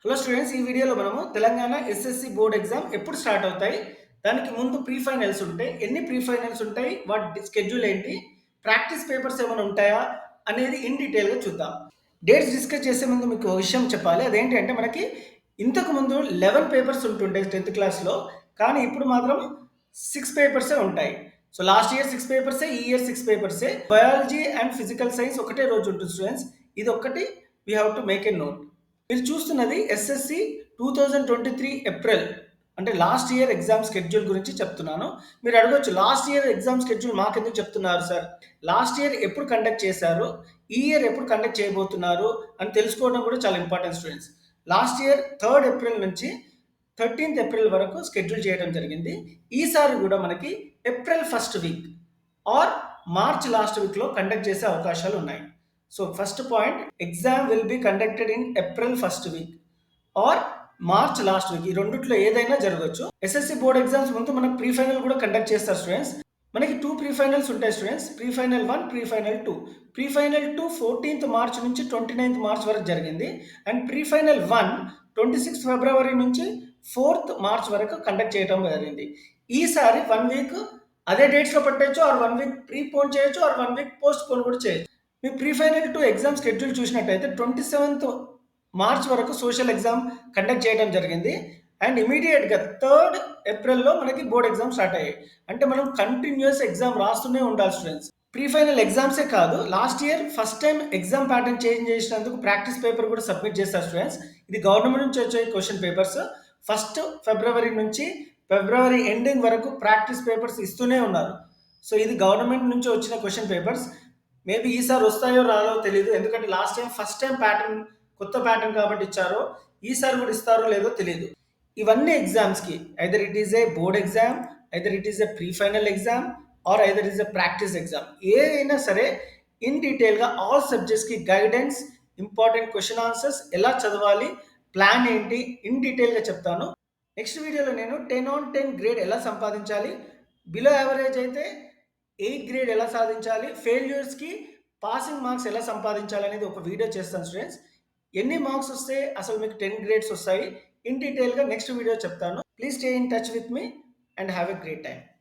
Hello students, ఈ వీడియోలో మనము తెలంగాణ ఎస్ఎస్సి బోర్డ్ ఎగ్జామ్ ఎప్పుడు స్టార్ట్ అవుతాయి, దానికి ముందు ప్రీ ఫైనల్స్ ఉంటాయి, ఎన్ని ప్రీ ఫైనల్స్ ఉంటాయి, వాటి స్కెడ్యూల్ ఏంటి, ప్రాక్టీస్ పేపర్స్ ఏమైనా ఉంటాయా అనేది ఇన్ డీటెయిల్గా చూద్దాం. డేట్స్ డిస్కస్ చేసే ముందు మీకు ఒక విషయం చెప్పాలి. అదేంటి అంటే మనకి ఇంతకు ముందు 11 పేపర్స్ ఉంటుండే 10th క్లాస్లో, కానీ ఇప్పుడు మాత్రం 6 పేపర్సే ఉంటాయి. సో లాస్ట్ ఇయర్ 6 పేపర్సే, ఈ ఇయర్ 6 పేపర్సే. బయాలజీ అండ్ ఫిజికల్ సైన్స్ ఒకటే రోజు ఉంటుంది స్టూడెంట్స్. ఇది ఒక్కటి we have to make a note. మీరు చూస్తున్నది ఎస్ఎస్సి 2023 ఏప్రిల్, అంటే లాస్ట్ ఇయర్ ఎగ్జామ్ స్కెడ్యూల్ గురించి చెప్తున్నాను. మీరు అడగొచ్చు, లాస్ట్ ఇయర్ ఎగ్జామ్ స్కెడ్యూల్ మాకెందుకు చెప్తున్నారు సార్, లాస్ట్ ఇయర్ ఎప్పుడు కండక్ట్ చేశారు, ఈ ఇయర్ ఎప్పుడు కండక్ట్ చేయబోతున్నారు అని తెలుసుకోవడం కూడా చాలా important students. Last year 3rd April నుంచి 13th ఏప్రిల్ వరకు షెడ్యూల్ చేయడం జరిగింది. ఈసారి కూడా మనకి April first week or March last వీక్లో కండక్ట్ చేసే అవకాశాలు ఉన్నాయి. So first point, exam will be conducted in April first week or March last week. ఈ రెండిట్లో ఏదైనా జరగచ్చు. ఎస్ఎస్సి బోర్డ్ ఎగ్జామ్స్ ముందు మనకు ప్రీ ఫైనల్ కూడా కండక్ట్ చేస్తారు స్టూడెంట్స్. మనకి 2 ప్రీ ఫైనల్స్ ఉంటాయి students, pre final 1, pre final 2. Pre final 2 14th March నుంచి 29th మార్చ్ వరకు జరిగింది. అండ్ ప్రీ ఫైనల్ 1 26th ఫిబ్రవరి నుంచి 4th మార్చ్ వరకు కండక్ట్ చేయడం జరిగింది. ఈసారి 1 వీక్ అదే డేట్స్లో పెట్టచ్చు, ఆర్ 1 వీక్ ప్రీ పోన్ చేయొచ్చు, ఆర్ 1 వీక్ పోస్ట్ పోన్ కూడా చేయొచ్చు. మీ ప్రీ ఫైనల్ 2 ఎగ్జామ్ షెడ్యూల్ చూసినట్టయితే 27th మార్చ్ వరకు సోషల్ ఎగ్జామ్ కండక్ట్ చేయడం జరిగింది. అండ్ ఇమీడియట్గా 3rd ఏప్రిల్లో మనకి బోర్డ్ ఎగ్జామ్ స్టార్ట్ అయ్యాయి. అంటే మనం కంటిన్యూస్ ఎగ్జామ్ రాస్తూనే ఉండాలి స్టూడెంట్స్. ప్రీ ఫైనల్ ఎగ్జామ్సే కాదు, last year first time exam pattern change చేసినందుకు ప్రాక్టీస్ పేపర్ కూడా సబ్మిట్ చేస్తారు స్టూడెంట్స్. ఇది గవర్నమెంట్ నుంచి వచ్చే క్వశ్చన్ పేపర్స్. 1st ఫిబ్రవరి నుంచి ఫిబ్రవరి ఎండింగ్ వరకు ప్రాక్టీస్ పేపర్స్ ఇస్తూనే ఉన్నారు. సో ఇది గవర్నమెంట్ నుంచి వచ్చిన క్వశ్చన్ పేపర్స్. మేబీ ఈసారి వస్తాయో రాదో తెలియదు, ఎందుకంటే last time first time pattern, కొత్త ప్యాటర్న్ కాబట్టి ఇచ్చారో, ఈసారి కూడా ఇస్తారో లేదో తెలియదు. ఇవన్నీ ఎగ్జామ్స్కి either it is a board exam, either it is a pre final exam, or either is a practice exam, ఏదైనా సరే ఇన్ డీటెయిల్గా ఆల్ సబ్జెక్ట్స్కి గైడెన్స్, ఇంపార్టెంట్ క్వశ్చన్ ఆన్సర్స్, ఎలా చదవాలి, ప్లాన్ ఏంటి, ఇన్ డీటెయిల్గా చెప్తాను. నెక్స్ట్ వీడియోలో నేను 10 on 10 గ్రేడ్ ఎలా సంపాదించాలి, బిలో యావరేజ్ అయితే 8 గ్రేడ్ ఎలా సాధించాలి, ఫెయిల్యూర్స్కి పాసింగ్ మార్క్స్ ఎలా సంపాదించాలి అనేది ఒక వీడియో చేస్తాను స్టూడెంట్స్. ఎన్ని మార్క్స్ వస్తే అసలు మీకు 10 గ్రేడ్స్ వస్తాయి, ఇన్ డీటెయిల్గా నెక్స్ట్ వీడియో చెప్తాను. Please stay in touch with me and have a great time.